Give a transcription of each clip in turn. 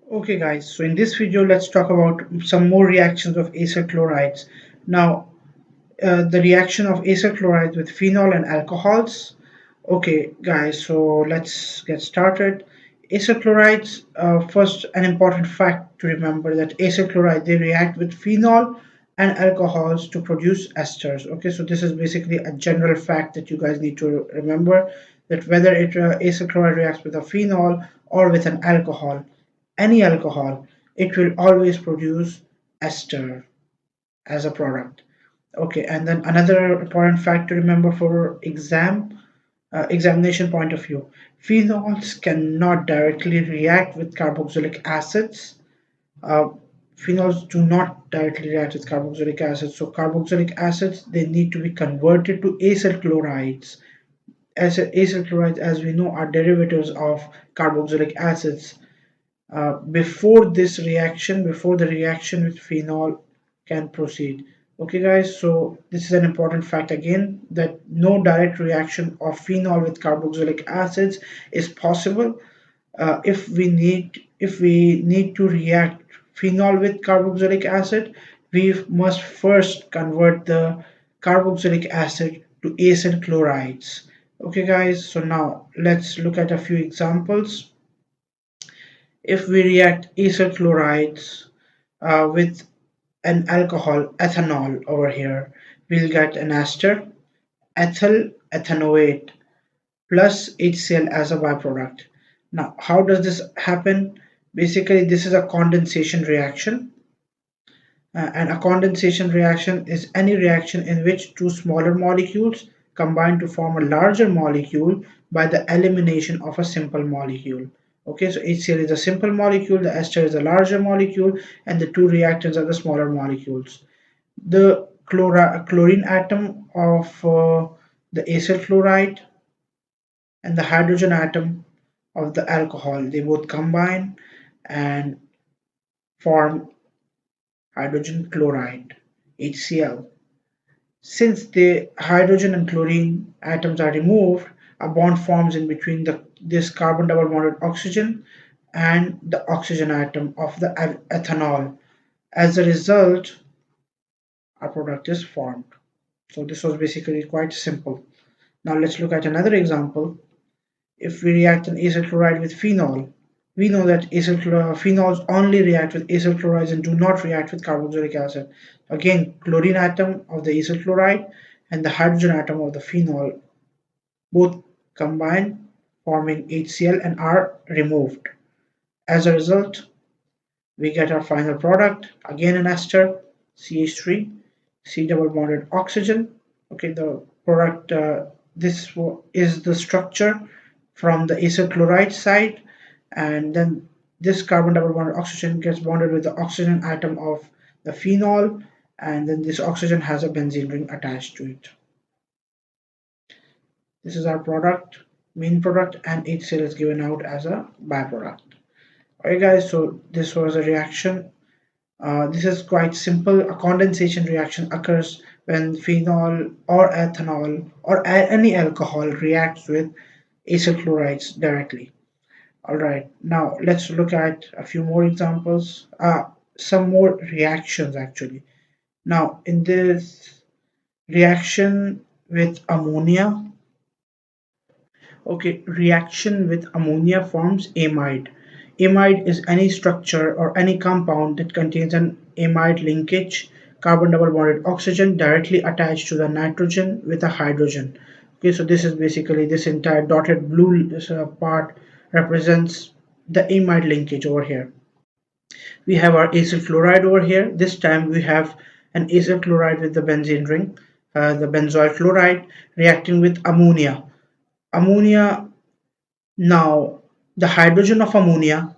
Okay guys, so in this video let's talk about some more reactions of acyl chlorides. Now the reaction of acyl chlorides with phenol and alcohols. Okay guys, so let's get started. Acyl chlorides, first an important fact to remember that acyl chloride they react with phenol and alcohols to produce esters. Okay, so this is basically a general fact that you guys need to remember, that whether acyl chloride reacts with a phenol or with an alcohol, any alcohol, it will always produce ester as a product. Okay, and then another important fact to remember for examination point of view, phenols cannot directly react with carboxylic acids. Uh, Phenols do not directly react with carboxylic acids, so carboxylic acids they need to be converted to acyl chlorides. As acyl chlorides, as we know, are derivatives of carboxylic acids. Before the reaction with phenol can proceed. Okay guys, so this is an important fact again, that no direct reaction of phenol with carboxylic acids is possible. If we need to react phenol with carboxylic acid, we must first convert the carboxylic acid to acyl chlorides. Okay guys, so now let's look at a few examples. If we react acyl chlorides with an alcohol, ethanol over here, we'll get an ester, ethyl ethanoate plus HCl as a byproduct. Now, how does this happen? Basically, this is a condensation reaction. And a condensation reaction is any reaction in which two smaller molecules combine to form a larger molecule by the elimination of a simple molecule. Okay, so HCl is a simple molecule, the ester is a larger molecule, and the two reactants are the smaller molecules. The chlorine atom of the acyl chloride and the hydrogen atom of the alcohol, they both combine and form hydrogen chloride, HCl. Since the hydrogen and chlorine atoms are removed, a bond forms in between this carbon double bonded oxygen and the oxygen atom of the ethanol. As a result, a product is formed. So this was basically quite simple. Now let's look at another example. If we react an acyl chloride with phenol, we know that phenols only react with acyl chlorides and do not react with carboxylic acid. Again, chlorine atom of the acyl chloride and the hydrogen atom of the phenol both combine, forming HCl and are removed. As a result, we get our final product, again an ester, CH3, C double bonded oxygen. Okay, the product, this is the structure from the acyl chloride side, and then this carbon double bonded oxygen gets bonded with the oxygen atom of the phenol, and then this oxygen has a benzene ring attached to it. This is our product, main product, and HCl is given out as a byproduct. Alright guys, so this was a reaction. This is quite simple. A condensation reaction occurs when phenol or ethanol or any alcohol reacts with acyl chlorides directly. Alright, now let's look at a few more examples, some more reactions actually. Now, in this reaction with ammonia, okay, reaction with ammonia forms amide. Amide is any structure or any compound that contains an amide linkage, carbon double bonded oxygen directly attached to the nitrogen with a hydrogen. Okay, so this is basically this entire dotted blue part represents the amide linkage over here. We have our acyl chloride over here. This time we have an acyl chloride with the benzene ring, the benzoyl chloride reacting with ammonia. Ammonia, now the hydrogen of ammonia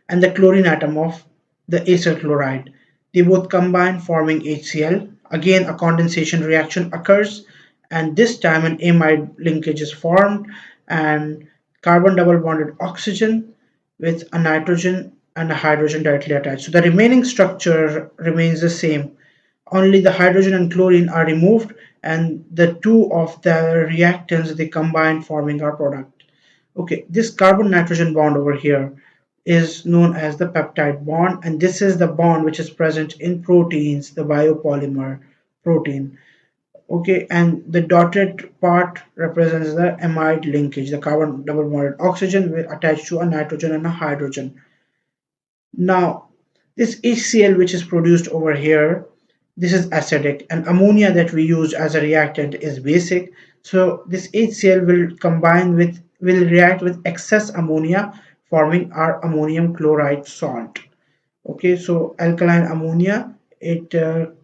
and the chlorine atom of the acyl chloride, they both combine forming HCl. Again, a condensation reaction occurs, and this time an amide linkage is formed, and carbon double bonded oxygen with a nitrogen and a hydrogen directly attached. So the remaining structure remains the same. Only the hydrogen and chlorine are removed, and the two of the reactants they combine forming our product. Okay, this carbon nitrogen bond over here, is known as the peptide bond, and this is the bond which is present in proteins, the biopolymer protein. Okay, and the dotted part represents the amide linkage. The carbon double bonded oxygen will attach to a nitrogen and a hydrogen. Now, this HCl which is produced over here, this is acidic, and ammonia that we use as a reactant is basic. So this HCl will react with excess ammonia, forming our ammonium chloride salt. Okay, so alkaline ammonia, it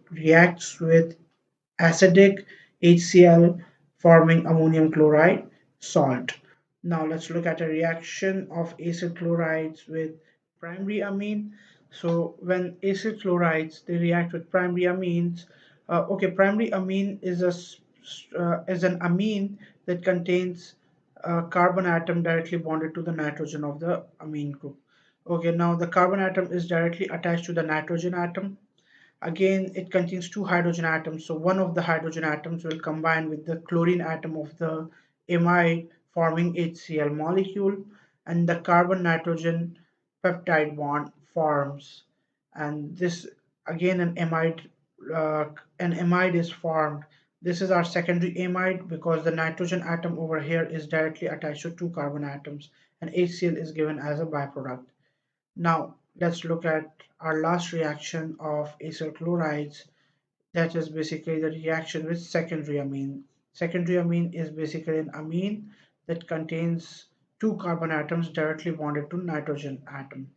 reacts with acidic HCl, forming ammonium chloride salt. Now let's look at a reaction of acyl chlorides with primary amine. So when acyl chlorides they react with primary amines, okay, primary amine is is an amine that contains a carbon atom directly bonded to the nitrogen of the amine group. Okay, now the carbon atom is directly attached to the nitrogen atom. Again, it contains two hydrogen atoms, so one of the hydrogen atoms will combine with the chlorine atom of the amide, forming HCl molecule, and the carbon nitrogen peptide bond forms. And this again uh, an amide is formed. This is our secondary amide because the nitrogen atom over here is directly attached to two carbon atoms, and HCl is given as a byproduct. Now, let's look at our last reaction of acyl chlorides. That is basically the reaction with secondary amine. Secondary amine is basically an amine that contains two carbon atoms directly bonded to nitrogen atom.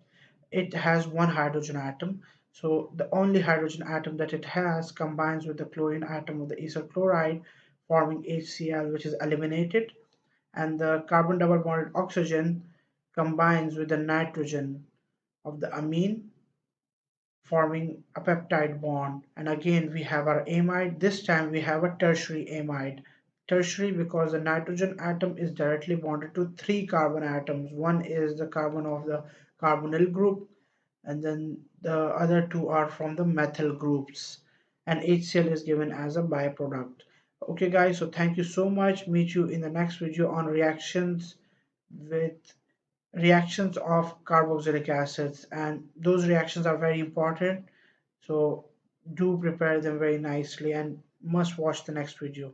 It has one hydrogen atom, so the only hydrogen atom that it has combines with the chlorine atom of the acyl chloride, forming HCl, which is eliminated, and the carbon double bonded oxygen combines with the nitrogen of the amine, forming a peptide bond. And again we have our amide. This time we have a tertiary amide. Tertiary because the nitrogen atom is directly bonded to three carbon atoms. One is the carbon of the carbonyl group, and then the other two are from the methyl groups, and HCl is given as a byproduct. Okay guys, so thank you so much. Meet you in the next video on with reactions of carboxylic acids, and those reactions are very important, so do prepare them very nicely and must watch the next video.